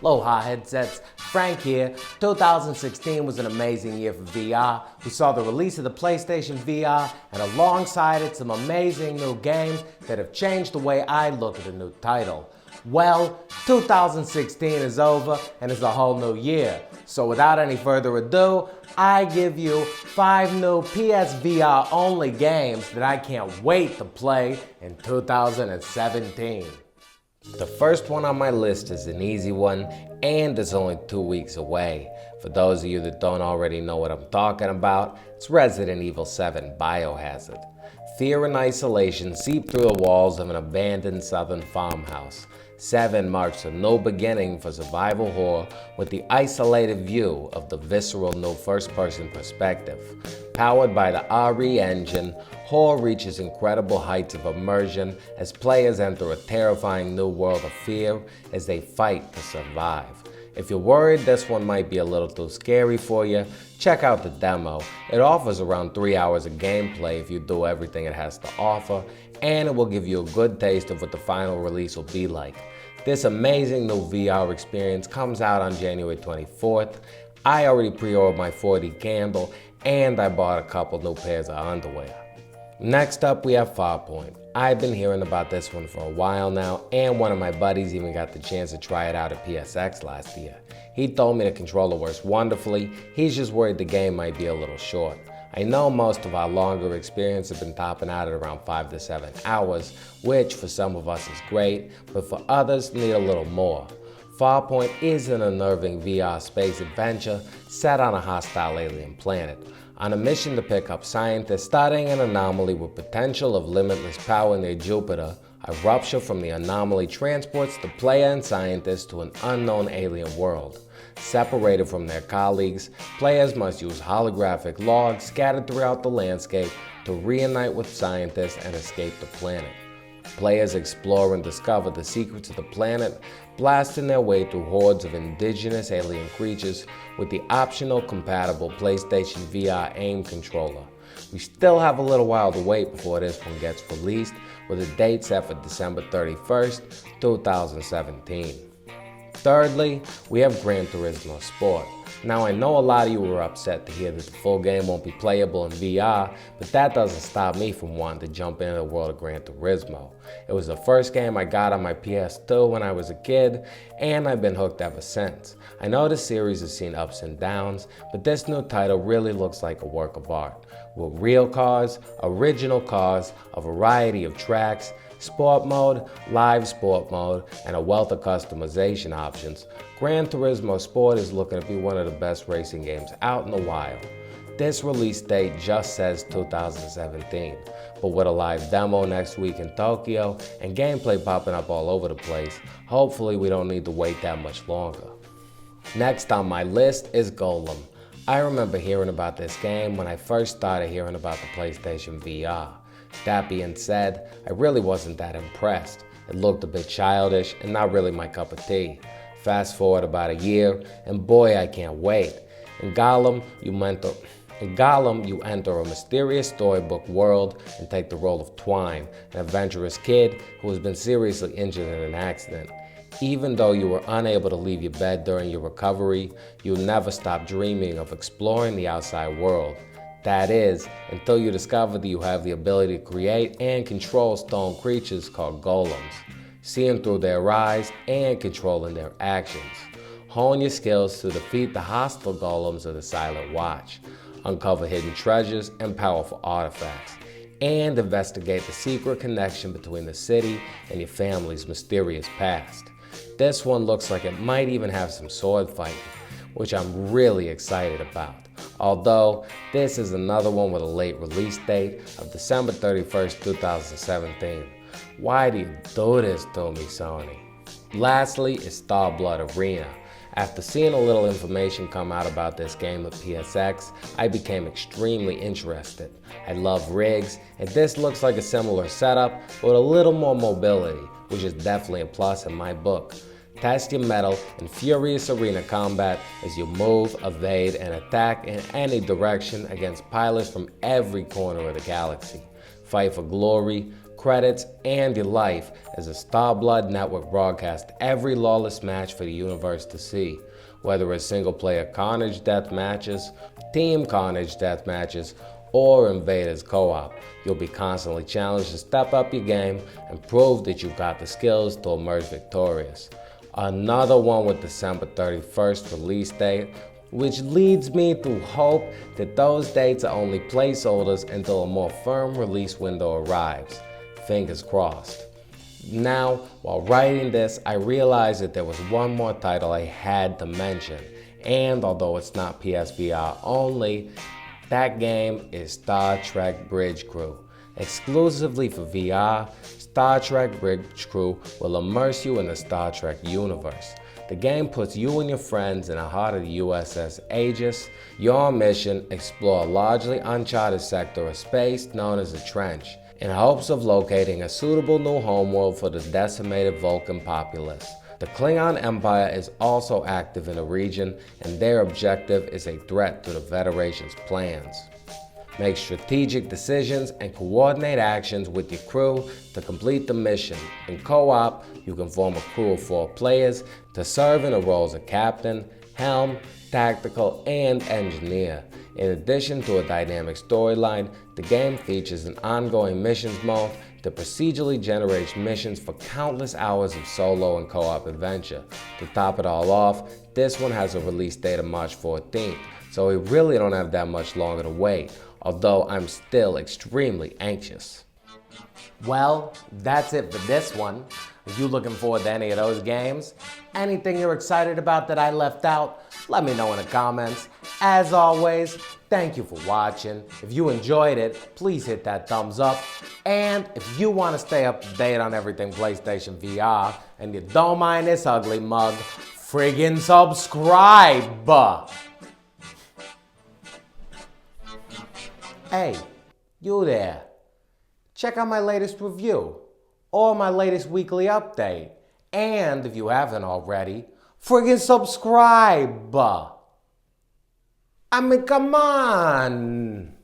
Aloha Headsets, Frank here. 2016 was an amazing year for VR. We saw the release of the PlayStation VR and alongside it some amazing new games that have changed the way I look at a new title. Well, 2016 is over and it's a whole new year. So without any further ado, I give you 5 new PSVR only games that I can't wait to play in 2017. The first one on my list is an easy one, and it's only 2 weeks away. For those of you that don't already know what I'm talking about, it's Resident Evil 7 Biohazard. Fear and isolation seep through the walls of an abandoned southern farmhouse. 7 marks a new beginning for survival horror with the isolated view of the visceral new first-person perspective. Powered by the RE engine, horror reaches incredible heights of immersion as players enter a terrifying new world of fear as they fight to survive. If you're worried this one might be a little too scary for you, check out the demo. It offers around 3 hours of gameplay if you do everything it has to offer, and it will give you a good taste of what the final release will be like. This amazing new VR experience comes out on January 24th. I already pre-ordered my 4D candle, and I bought a couple new pairs of underwear. Next up, we have Firepoint. I've been hearing about this one for a while now, and one of my buddies even got the chance to try it out at PSX last year. He told me the controller works wonderfully, he's just worried the game might be a little short. I know most of our longer experience have been topping out at around 5 to 7 hours, which for some of us is great, but for others need a little more. Firepoint is an unnerving VR space adventure set on a hostile alien planet. On a mission to pick up scientists studying an anomaly with potential of limitless power near Jupiter, a rupture from the anomaly transports the player and scientists to an unknown alien world. Separated from their colleagues, players must use holographic logs scattered throughout the landscape to reunite with scientists and escape the planet. Players explore and discover the secrets of the planet, blasting their way through hordes of indigenous alien creatures with the optional compatible PlayStation VR aim controller. We still have a little while to wait before this one gets released, with a date set for December 31st, 2017. Thirdly, we have Gran Turismo Sport. Now I know a lot of you were upset to hear that the full game won't be playable in VR, but that doesn't stop me from wanting to jump into the world of Gran Turismo. It was the first game I got on my PS2 when I was a kid, and I've been hooked ever since. I know the series has seen ups and downs, but this new title really looks like a work of art. With real cars, original cars, a variety of tracks, sport mode, live sport mode, and a wealth of customization options, Gran Turismo Sport is looking to be one of the best racing games out in a while. This release date just says 2017, but with a live demo next week in Tokyo and gameplay popping up all over the place, hopefully we don't need to wait that much longer. Next on my list is Gollum. I remember hearing about this game when I first started hearing about the PlayStation VR. That being said, I really wasn't that impressed. It looked a bit childish and not really my cup of tea. Fast forward about a year, and boy, I can't wait. In Gollum, you enter a mysterious storybook world and take the role of Twine, an adventurous kid who has been seriously injured in an accident. Even though you were unable to leave your bed during your recovery, you'll never stop dreaming of exploring the outside world. That is, until you discover that you have the ability to create and control stone creatures called golems, seeing through their eyes and controlling their actions. Hone your skills to defeat the hostile golems of the Silent Watch, uncover hidden treasures and powerful artifacts, and investigate the secret connection between the city and your family's mysterious past. This one looks like it might even have some sword fighting, which I'm really excited about. Although, this is another one with a late release date of December 31st, 2017. Why do you do this to me, Sony? Lastly is Starblood Arena. After seeing a little information come out about this game at PSX, I became extremely interested. I love rigs, and this looks like a similar setup, but with a little more mobility, which is definitely a plus in my book. Test your mettle in furious arena combat as you move, evade, and attack in any direction against pilots from every corner of the galaxy. Fight for glory, credits, and your life as a Starblood network broadcasts every lawless match for the universe to see. Whether it's single-player Carnage death matches, Team Carnage death matches, or Invaders co-op, you'll be constantly challenged to step up your game and prove that you've got the skills to emerge victorious. Another one with December 31st release date, which leads me to hope that those dates are only placeholders until a more firm release window arrives. Fingers crossed. Now, while writing this, I realized that there was one more title I had to mention, and although it's not PSVR only, that game is Star Trek Bridge Crew. Exclusively for VR, Star Trek Bridge Crew will immerse you in the Star Trek universe. The game puts you and your friends in the heart of the USS Aegis. Your mission: explore a largely uncharted sector of space known as the Trench, in hopes of locating a suitable new homeworld for the decimated Vulcan populace. The Klingon Empire is also active in the region, and their objective is a threat to the Federation's plans. Make strategic decisions and coordinate actions with your crew to complete the mission. In co-op, you can form a crew of 4 players to serve in the roles of captain, helm, tactical, and engineer. In addition to a dynamic storyline, the game features an ongoing missions mode that procedurally generates missions for countless hours of solo and co-op adventure. To top it all off, this one has a release date of March 14th, so we really don't have that much longer to wait, although I'm still extremely anxious. Well, that's it for this one. If you're looking forward to any of those games, anything you're excited about that I left out, let me know in the comments. As always, thank you for watching. If you enjoyed it, please hit that thumbs up. And if you want to stay up to date on everything PlayStation VR, and you don't mind this ugly mug, friggin' subscribe! Hey, you there. Check out my latest review, or my latest weekly update. And if you haven't already, friggin' subscribe! I mean, come on!